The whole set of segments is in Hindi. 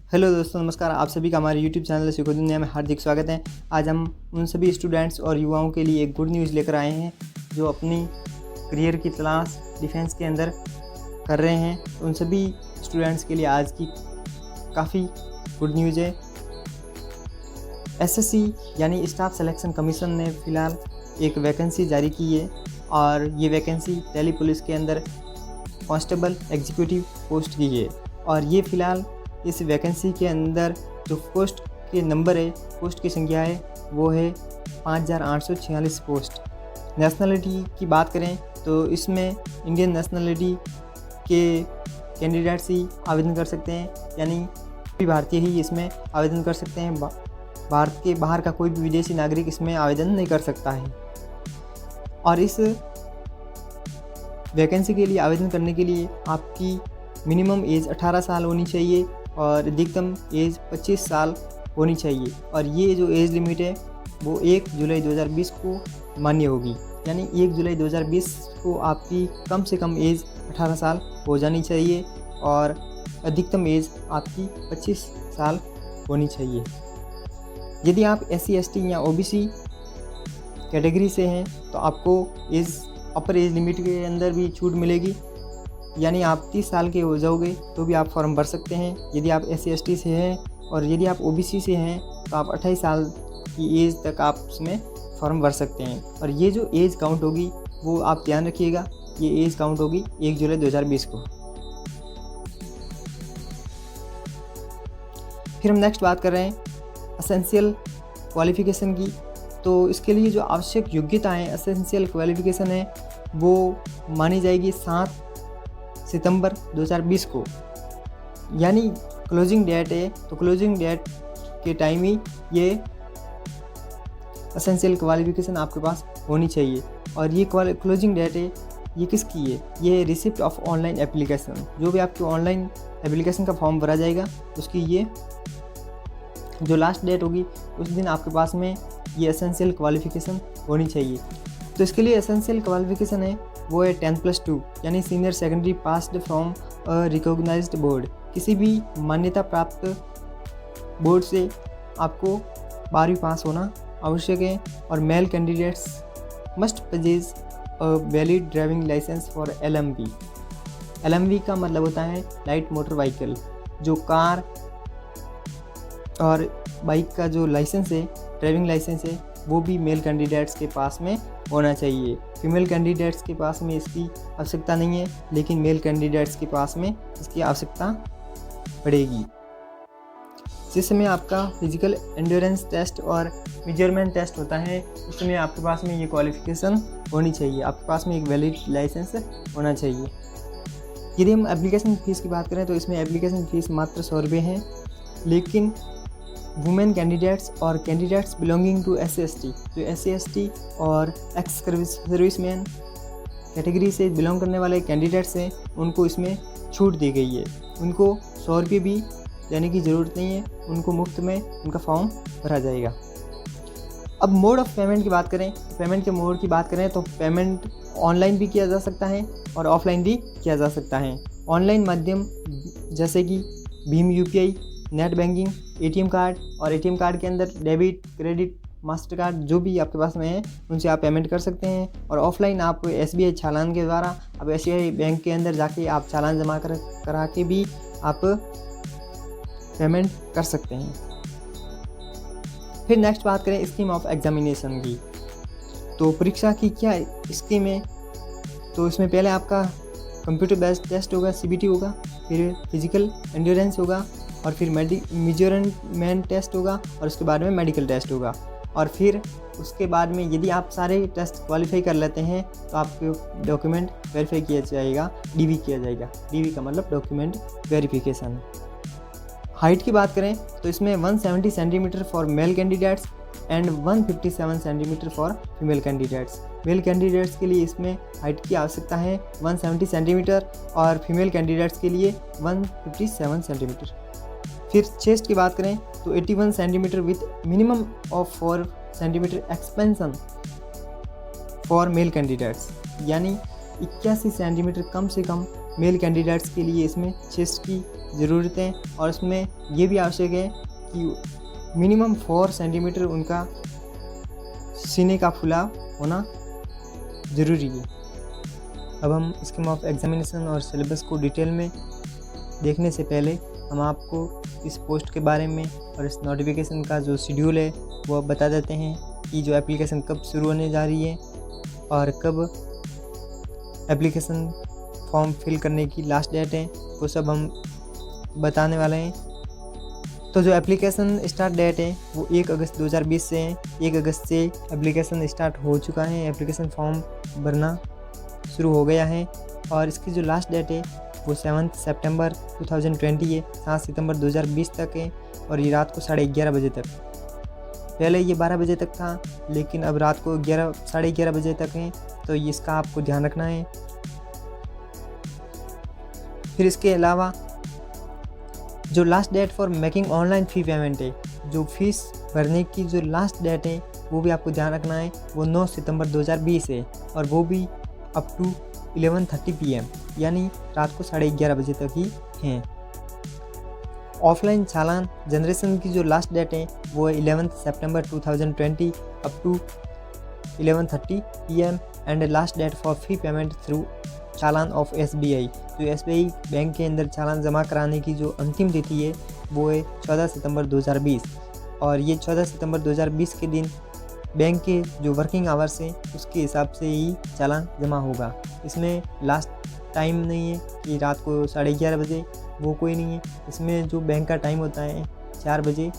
हेलो दोस्तों, नमस्कार। आप सभी का हमारे यूट्यूब चैनल सीखो दुनिया में हार्दिक स्वागत है। आज हम उन सभी स्टूडेंट्स और युवाओं के लिए एक गुड न्यूज़ लेकर आए हैं जो अपनी करियर की तलाश डिफेंस के अंदर कर रहे हैं। उन सभी स्टूडेंट्स के लिए आज की काफ़ी गुड न्यूज़ है। एसएससी यानी स्टाफ सिलेक्शन कमीशन ने फ़िलहाल एक वैकेंसी जारी की है और ये वैकेंसी दिल्ली पुलिस के अंदर कांस्टेबल एग्जीक्यूटिव पोस्ट की है। और ये फ़िलहाल इस वैकेंसी के अंदर जो पोस्ट के नंबर है, पोस्ट की संख्या है, वो है 5846 पोस्ट। नेशनलिटी की बात करें तो इसमें इंडियन नेशनलिटी के कैंडिडेट्स ही आवेदन कर सकते हैं, यानी कोई भारतीय ही इसमें आवेदन कर सकते हैं। भारत के बाहर का कोई भी विदेशी नागरिक इसमें आवेदन नहीं कर सकता है। और इस वैकेंसी के लिए आवेदन करने के लिए आपकी मिनिमम एज 18 साल होनी चाहिए और अधिकतम एज 25 साल होनी चाहिए। और ये जो एज लिमिट है वो 1 जुलाई 2020 को मान्य होगी, यानी 1 जुलाई 2020 को आपकी कम से कम एज 18 साल हो जानी चाहिए और अधिकतम एज आपकी 25 साल होनी चाहिए। यदि आप SC ST या OBC कैटेगरी से हैं तो आपको अपर एज लिमिट के अंदर भी छूट मिलेगी, यानी आप 30 साल के हो जाओगे तो भी आप फॉर्म भर सकते हैं यदि आप SC ST से हैं। और यदि आप OBC से हैं तो आप 28 साल की एज तक आप उसमें फॉर्म भर सकते हैं। और ये जो एज काउंट होगी वो आप ध्यान रखिएगा, ये एज काउंट होगी 1 जुलाई 2020 को। फिर हम नेक्स्ट बात कर रहे हैं एसेंशियल क्वालिफ़िकेशन की। तो इसके लिए जो आवश्यक योग्यता है, एसेंशियल क्वालिफ़िकेशन है, वो मानी जाएगी 7 सितंबर 2020 को, यानी क्लोजिंग डेट है। तो क्लोजिंग डेट के टाइम ही ये एसेंशियल क्वालिफ़िकेशन आपके पास होनी चाहिए। और ये क्लोजिंग डेट है, ये किसकी है? ये रिसिप्ट ऑफ ऑनलाइन एप्लीकेशन, जो भी आपके ऑनलाइन एप्लीकेशन का फॉर्म भरा जाएगा उसकी ये जो लास्ट डेट होगी उस दिन आपके पास में ये एसेंशियल क्वालिफ़िकेशन होनी चाहिए। तो इसके लिए एसेंशियल क्वालिफ़िकेशन है वो है 10+2, यानी senior secondary passed from recognised board. किसी भी मान्यता प्राप्त बोर्ड से आपको 12वीं पास होना आवश्यक है। और male candidates must possess a valid driving licence for LMV। LMV का मतलब होता है लाइट मोटर व्हीकल। जो कार और बाइक का जो लाइसेंस है, ड्राइविंग लाइसेंस है, वो भी मेल कैंडिडेट्स के पास में होना चाहिए। फीमेल कैंडिडेट्स के पास में इसकी आवश्यकता नहीं है, लेकिन मेल कैंडिडेट्स के पास में इसकी आवश्यकता पड़ेगी। जिस समय आपका फिजिकल एंड्योरेंस टेस्ट और मेजरमेंट टेस्ट होता है उस समय आपके पास में ये क्वालिफ़िकेशन होनी चाहिए, आपके पास में एक वैलिड लाइसेंस होना चाहिए। यदि हम एप्लीकेशन फ़ीस की बात करें तो इसमें एप्लीकेशन फ़ीस मात्र 100 रुपये है, लेकिन वुमेन कैंडिडेट्स और candidates belonging to SC ST, जो SC ST और एक्स सर्विसमैन कैटेगरी से बिलोंग करने वाले कैंडिडेट्स हैं उनको इसमें छूट दी गई है। उनको 100 रुपये भी देने की ज़रूरत नहीं है, उनको मुफ्त में उनका फॉर्म भरा जाएगा। अब मोड ऑफ पेमेंट की बात करें, पेमेंट के मोड की बात करें तो पेमेंट ऑनलाइन भी किया जा सकता है और ऑफलाइन भी किया जा सकता है। ऑनलाइन माध्यम जैसे कि Bhim UPI, net banking, ATM card, और ATM कार्ड के अंदर डेबिट, क्रेडिट, मास्टर कार्ड जो भी आपके पास में है उनसे आप पेमेंट कर सकते हैं। और ऑफलाइन आप SBI चालान के द्वारा आप SBI बैंक के अंदर जाके आप चालान जमा करा के भी आप पेमेंट कर सकते हैं। फिर नेक्स्ट बात करें स्कीम ऑफ एग्जामिनेशन की। तो परीक्षा की क्या स्कीम है? तो इसमें पहले आपका कंप्यूटर बेस्ड टेस्ट होगा, CBT होगा, फिर फिजिकल एंड्योरेंस होगा, और फिर मेजरमेंट टेस्ट होगा, और उसके बाद में मेडिकल टेस्ट होगा। और फिर उसके बाद में यदि आप सारे टेस्ट क्वालिफाई कर लेते हैं तो आपके डॉक्यूमेंट वेरीफाई किया जाएगा, DV किया जाएगा। DV का मतलब डॉक्यूमेंट वेरिफिकेशन। हाइट की बात करें तो इसमें 170 centimetre for male candidates and 157 centimetre for female candidates. Mail candidates के लिए इसमें हाइट की आवश्यकता है 170 सेंटीमीटर और फीमेल कैंडिडेट्स के लिए 157 सेंटीमीटर। फिर चेस्ट की बात करें तो 81 centimetre with minimum of 4 centimetre expansion for male candidates, यानी 81 सेंटीमीटर कम से कम मेल कैंडिडेट्स के लिए इसमें चेस्ट की ज़रूरतें, और उसमें ये भी आवश्यक है कि मिनिमम 4 सेंटीमीटर उनका सीने का फुलाव होना ज़रूरी है। अब हम स्कीम ऑफ एग्जामिनेशन और सिलेबस को डिटेल में देखने से पहले हम आपको इस पोस्ट के बारे में और इस नोटिफिकेशन का जो शेड्यूल है वो बता देते हैं कि जो एप्लीकेशन कब शुरू होने जा रही है और कब एप्लीकेशन फॉर्म फिल करने की लास्ट डेट है, वो सब हम बताने वाले हैं। तो जो एप्लीकेशन स्टार्ट डेट है वो 1 अगस्त 2020 से है। 1 अगस्त से एप्लीकेशन स्टार्ट हो चुका है, एप्लीकेशन फॉर्म भरना शुरू हो गया है और इसकी जो लास्ट डेट है वो 7 सितंबर 2020 है, 7 सितंबर 2020 तक है और ये रात को 11:30 बजे तक। पहले ये 12 बजे तक था, लेकिन अब रात को 11:30 बजे तक है, तो इसका आपको ध्यान रखना है। फिर इसके अलावा जो last date for making online fee payment है, जो फीस भरने की जो लास्ट डेट है वो भी आपको ध्यान रखना है, वो 9 सितंबर 2020 है और वो भी अप टू 11:30 PM, यानी रात को 11:30 बजे तक ही हैं। ऑफलाइन चालान जनरेशन की जो लास्ट डेट है वो है 11 सितंबर 2020 up to 11:30 PM and last date for fee payment through चालान ऑफ SBI। जो SBI बैंक के अंदर चालान जमा कराने की जो अंतिम तिथि है वो है 14 सितंबर 2020 और ये 14 सितंबर 2020 के दिन बैंक के जो वर्किंग आवर्स हैं उसके हिसाब से ही चालान जमा होगा। इसमें लास्ट टाइम नहीं है कि रात को 11:30 बजे, वो कोई नहीं है। इसमें जो बैंक का टाइम होता है 4 बजे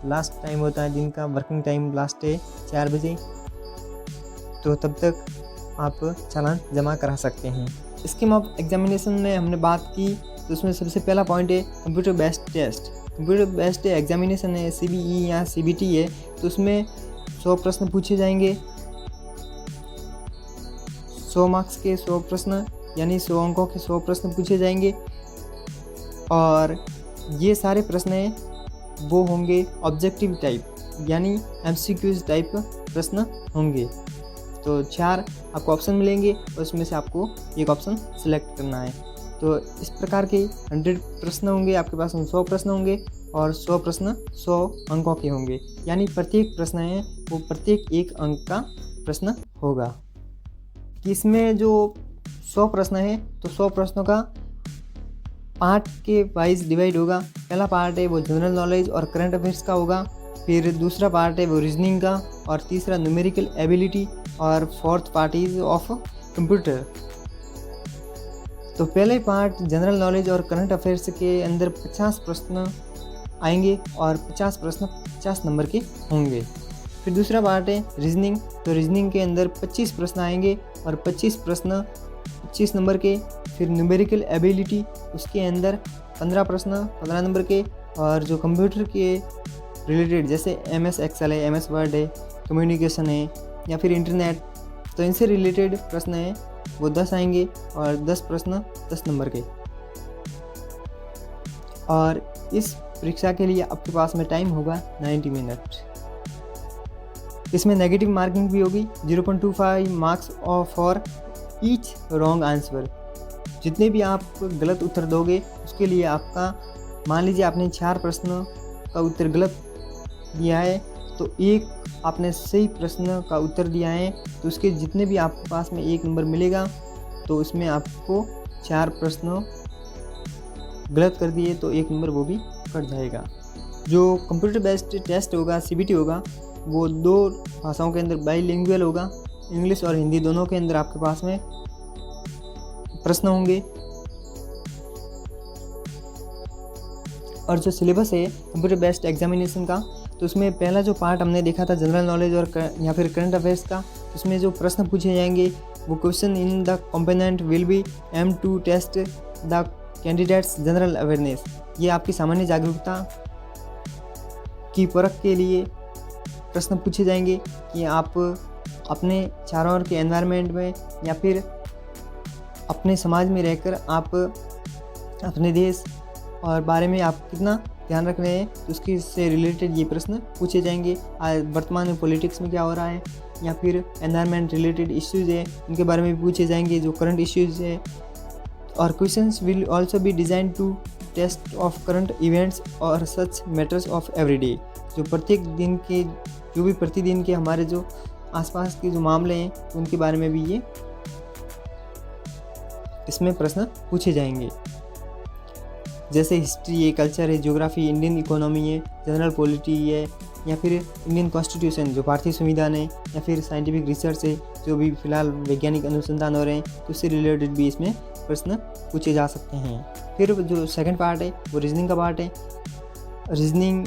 लास्ट टाइम होता है, दिन का वर्किंग टाइम लास्ट है 4 बजे, तो तब तक आप चालान जमा करा सकते हैं। स्कीम ऑफ एग्जामिनेशन में हमने बात की, तो उसमें सबसे पहला पॉइंट है computer based test. Computer based examination है, CBE या CBT है, तो उसमें 100 प्रश्न पूछे जाएंगे, 100 मार्क्स के 100 प्रश्न, यानी 100 अंकों के 100 प्रश्न पूछे जाएंगे और ये सारे प्रश्न हैं वो होंगे ऑब्जेक्टिव टाइप, यानी MCQs टाइप प्रश्न होंगे। तो 4 आपको ऑप्शन मिलेंगे और उसमें से आपको एक ऑप्शन सेलेक्ट करना है। तो इस प्रकार के 100 प्रश्न होंगे आपके पास, 100 प्रश्न होंगे और 100 प्रश्न 100 अंकों के होंगे, यानी प्रत्येक प्रश्न है वो प्रत्येक 1 अंक का प्रश्न होगा। कि इसमें जो 100 प्रश्न है तो 100 प्रश्नों का पार्ट के वाइज डिवाइड होगा। पहला पार्ट है वो जनरल नॉलेज और करंट अफेयर्स का होगा, फिर दूसरा पार्ट है वो रीजनिंग का, और तीसरा न्यूमेरिकल एबिलिटी, और fourth part is of computer. तो पहले पार्ट जनरल नॉलेज और करंट अफेयर्स के अंदर 50 प्रश्न आएंगे और 50 प्रश्न 50 नंबर के होंगे। फिर दूसरा पार्ट है रीजनिंग, तो रीजनिंग के अंदर 25 प्रश्न आएंगे और 25 प्रश्न 25 नंबर के। फिर न्यूमेरिकल एबिलिटी, उसके अंदर 15 प्रश्न 15 नंबर के, और जो कंप्यूटर के रिलेटेड जैसे MS एक्सेल है, MS वर्ड है, कम्युनिकेशन है या फिर इंटरनेट, तो इनसे रिलेटेड प्रश्न हैं वो 10 आएंगे और 10 प्रश्न 10 नंबर के। और इस परीक्षा के लिए आपके पास में टाइम होगा 90 मिनट। इसमें नेगेटिव मार्किंग भी होगी, 0.25 marks for each wrong answer. जितने भी आप गलत उत्तर दोगे उसके लिए आपका, मान लीजिए आपने 4 प्रश्न का उत्तर गलत दिया है, तो एक आपने सही प्रश्न का उत्तर दिया है, तो उसके जितने भी आपके पास में 1 नंबर मिलेगा, तो उसमें आपको 4 प्रश्न गलत कर दिए तो 1 नंबर वो भी कट जाएगा। जो कंप्यूटर बेस्ड टेस्ट होगा, CBT होगा, वो 2 भाषाओं के अंदर बाईलिंगुअल होगा, इंग्लिश और हिंदी दोनों के अंदर आपके पास में प्रश्न होंगे। और जो सिलेबस है कंप्यूटर बेस्ड एग्जामिनेशन का, तो उसमें पहला जो पार्ट हमने देखा था जनरल नॉलेज और या फिर करंट अफेयर्स का, उसमें जो प्रश्न पूछे जाएंगे वो question in the component will be aim to test the candidates general awareness. ये आपकी सामान्य जागरूकता की परख के लिए प्रश्न पूछे जाएंगे कि आप अपने चारों ओर के एनवायरनमेंट में या फिर अपने समाज में रहकर आप अपने देश और बारे में आप कितना ध्यान रख रहे हैं, तो उसके से रिलेटेड ये प्रश्न पूछे जाएंगे। आज वर्तमान में पॉलिटिक्स में क्या हो रहा है या फिर एनवायरनमेंट रिलेटेड इश्यूज़ है उनके बारे में भी पूछे जाएंगे, जो करंट इश्यूज़ है। और questions will also be design to test of current events और सच मैटर्स ऑफ एवरीडे। जो प्रतिदिन के हमारे जो आसपास के जो मामले हैं उनके बारे में भी ये इसमें प्रश्न पूछे जाएंगे, जैसे हिस्ट्री है, कल्चर है, ज्योग्राफी, इंडियन इकोनॉमी है, जनरल पॉलिटी है, या फिर इंडियन कॉन्स्टिट्यूशन जो भारतीय संविधान है, या फिर साइंटिफिक रिसर्च है जो भी फिलहाल वैज्ञानिक अनुसंधान हो रहे हैं तो उससे रिलेटेड भी इसमें प्रश्न पूछे जा सकते हैं। फिर जो सेकंड पार्ट है वो रीजनिंग का पार्ट है। रीजनिंग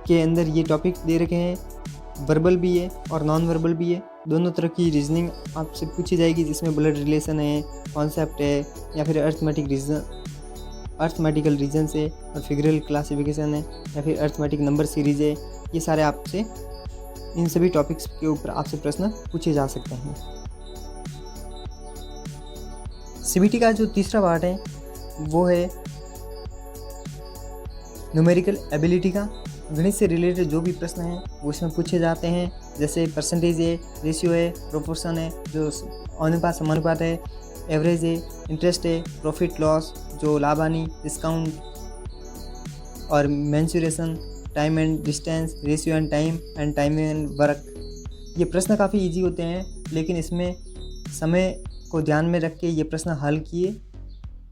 के अंदर ये टॉपिक दे रखे हैं, वर्बल भी है और नॉन वर्बल भी है। दोनों तरह की रीजनिंग आपसे पूछी जाएगी, जिसमें ब्लड रिलेशन है, कॉन्सेप्ट है, या फिर अर्थमेटिकल रीजन से और फिगरल क्लासिफिकेशन है, या फिर अर्थमेटिक नंबर सीरीज है। ये सारे आपसे इन सभी टॉपिक्स के ऊपर आपसे प्रश्न पूछे जा सकते हैं। सीबीटी का जो तीसरा पार्ट है वो है न्यूमेरिकल एबिलिटी का। गणित से रिलेटेड जो भी प्रश्न हैं वो इसमें पूछे जाते हैं, जैसे परसेंटेज है, रेशियो है, प्रोपोर्शन है, जो अनुपात समानुपात है, एवरेज है, इंटरेस्ट है, प्रॉफिट लॉस, जो लाभ हानि, डिस्काउंट और mensuration, time and distance, ratio and time and work. ये प्रश्न काफ़ी इजी होते हैं, लेकिन इसमें समय को ध्यान में रख के ये प्रश्न हल किए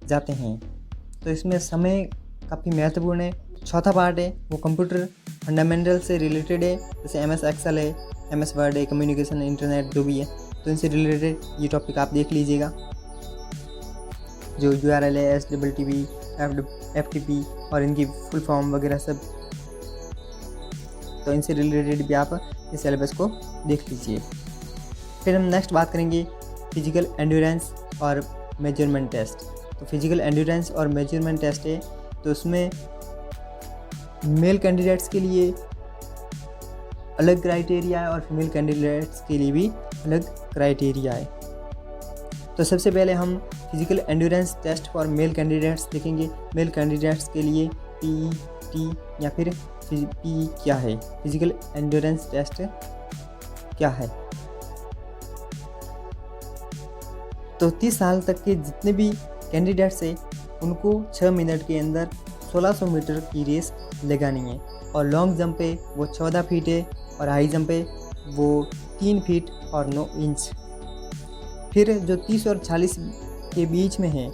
जाते हैं, तो इसमें समय काफ़ी महत्वपूर्ण है। चौथा पार्ट है वो कंप्यूटर फंडामेंटल से रिलेटेड है, जैसे MS एक्सेल है, MS वर्ड है, कम्युनिकेशन, इंटरनेट जो भी है, तो इनसे रिलेटेड ये टॉपिक आप देख लीजिएगा। जो URL है, STTP, FTP और इनकी फुल फॉर्म वगैरह सब, तो इनसे रिलेटेड भी आप इस सिलेबस को देख लीजिए। फिर हम नेक्स्ट बात करेंगे फिजिकल एंड्योरेंस और मेजरमेंट टेस्ट। तो फिजिकल एंड्योरेंस और मेजरमेंट टेस्ट है, तो उसमें मेल कैंडिडेट्स के लिए अलग क्राइटेरिया है और फीमेल कैंडिडेट्स के लिए भी अलग क्राइटेरिया है। तो सबसे पहले हम physical endurance test for male candidates देखेंगे। मेल कैंडिडेट्स के लिए PET या फिर PE क्या है, फिजिकल एंड्योरेंस टेस्ट क्या है। तो 30 साल तक के जितने भी कैंडिडेट्स हैं उनको 6 मिनट के अंदर 1600 मीटर की रेस लगानी है, और लॉन्ग जंप है वो 14 फीट है, और हाई जंप है वो 3 फीट और 9 इंच। फिर जो 30 और 40 के बीच में है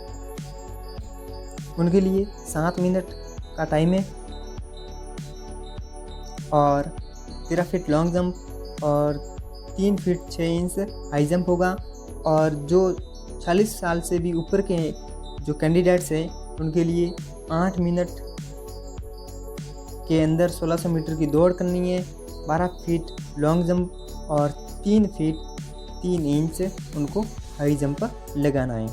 उनके लिए 7 मिनट का टाइम है, और 13 फीट लॉन्ग जंप और 3 फीट 6 इंच हाई जंप होगा। और जो 40 साल से भी ऊपर के जो कैंडिडेट्स हैं उनके लिए 8 मिनट के अंदर 1600 मीटर की दौड़ करनी है, 12 फीट लॉन्ग जंप और 3 फीट 3 इंच उनको हाई जंप लगाना है।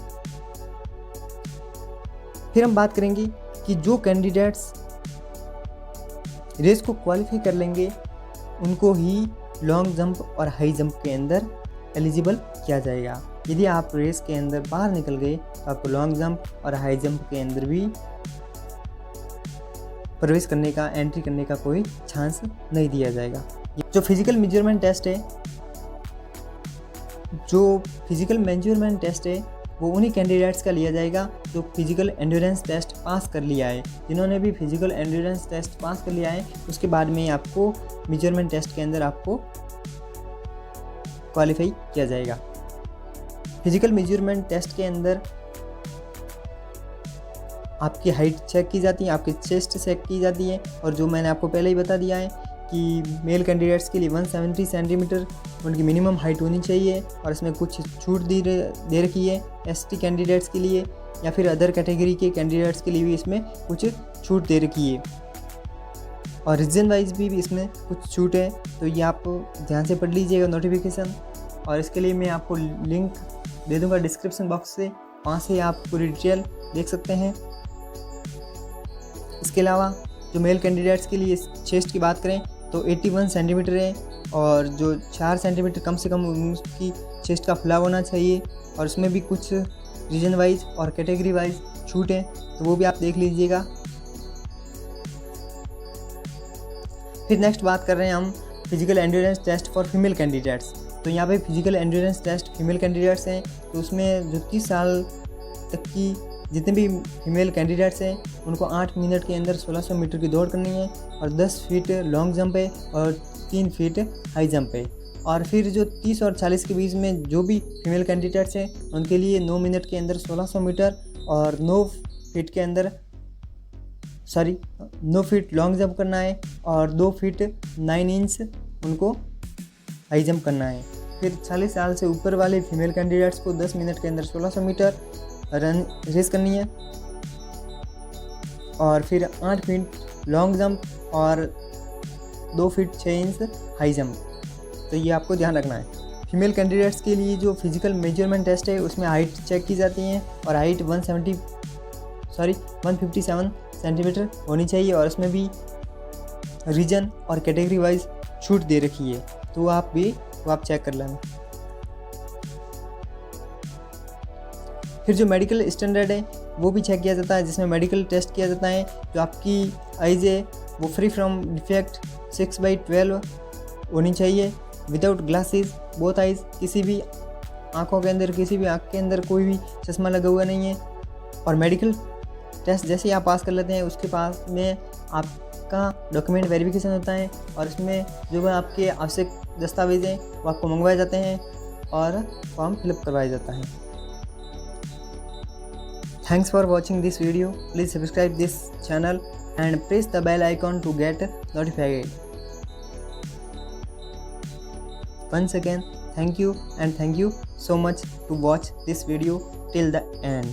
फिर हम बात करेंगे कि जो कैंडिडेट्स रेस को क्वालिफाई कर लेंगे उनको ही लॉन्ग जंप और हाई जंप के अंदर एलिजिबल किया जाएगा। यदि आप रेस के अंदर बाहर निकल गए तो आपको लॉन्ग जंप और हाई जंप के अंदर भी प्रवेश करने का, एंट्री करने का कोई चांस नहीं दिया जाएगा। जो फिजिकल मेजरमेंट टेस्ट है वो उन्हीं कैंडिडेट्स का लिया जाएगा जो फिजिकल एंड्योरेंस टेस्ट पास कर लिया है। जिन्होंने भी फिजिकल एंड्योरेंस टेस्ट पास कर लिया है उसके बाद में आपको मेजरमेंट टेस्ट के अंदर आपको क्वालिफाई किया जाएगा। फिजिकल मेजरमेंट टेस्ट के अंदर आपकी हाइट चेक की जाती है, आपकी चेस्ट चेक की जाती है, और जो मैंने आपको पहले ही बता दिया है कि मेल कैंडिडेट्स के लिए 170 सेंटीमीटर उनकी मिनिमम हाइट होनी चाहिए, और इसमें कुछ छूट दे रखी है ST कैंडिडेट्स के लिए, या फिर अदर कैटेगरी के कैंडिडेट्स के लिए भी इसमें कुछ छूट दे रखी है, और रीजन वाइज भी इसमें कुछ छूट है। तो ये आप ध्यान से पढ़ लीजिएगा नोटिफिकेशन, और इसके लिए मैं आपको लिंक दे दूंगा डिस्क्रिप्शन बॉक्स से, वहाँ से आप पूरी डिटेल देख सकते हैं। इसके अलावा जो मेल कैंडिडेट्स के लिए चेस्ट की बात करें तो 81 सेंटीमीटर है, और जो 4 सेंटीमीटर कम से कम उसकी चेस्ट का फुलाव होना चाहिए, और उसमें भी कुछ रीजन वाइज और कैटेगरी वाइज छूट है, तो वो भी आप देख लीजिएगा। फिर नेक्स्ट बात कर रहे हैं हम physical endurance test for female candidates. तो यहाँ पे physical endurance test female candidates हैं, तो उसमें जो 30 साल तक की जितने भी फीमेल कैंडिडेट्स हैं उनको 8 मिनट के अंदर 1600 मीटर की दौड़ करनी है और 10 फीट लॉन्ग जंप है और 3 फीट हाई जंप है। और फिर जो 30 और 40 के बीच में जो भी फीमेल कैंडिडेट्स हैं उनके लिए 9 मिनट के अंदर 1600 मीटर और 9 फीट लॉन्ग जंप करना है और 2 फीट 9 इंच उनको हाई जंप करना है। फिर 40 साल से ऊपर वाले फीमेल कैंडिडेट्स को 10 मिनट के अंदर 1600 मीटर रन रेस करनी है और फिर 8 फीट लॉन्ग जंप और 2 फीट 6 इंच हाई जंप। तो ये आपको ध्यान रखना है। फीमेल कैंडिडेट्स के लिए जो फिजिकल मेजरमेंट टेस्ट है उसमें हाइट चेक की जाती है और हाइट 157 सेंटीमीटर होनी चाहिए और उसमें भी रीजन और कैटेगरी वाइज छूट दे रखी है, तो आप चेक कर लेना। फिर जो मेडिकल स्टैंडर्ड है वो भी चेक किया जाता है, जिसमें मेडिकल टेस्ट किया जाता है। जो आपकी आइज़ है वो फ्री फ्रॉम डिफेक्ट 6/12 होनी चाहिए, विदाउट ग्लासेस बोथ आइज़। किसी भी आँखों के अंदर कोई भी चश्मा लगा हुआ नहीं है। और मेडिकल टेस्ट जैसे ही आप पास कर लेते हैं उसके पास में आपका डॉक्यूमेंट वेरिफिकेशन होता है और इसमें जो भी आपके आवश्यक दस्तावेज़ हैं वो आपको मंगवाए जाते हैं और फॉर्म फिलअप करवाया जाता है। Thanks for watching this video. Please subscribe this channel and press the bell icon to get notified. Once again, thank you so much to watch this video till the end.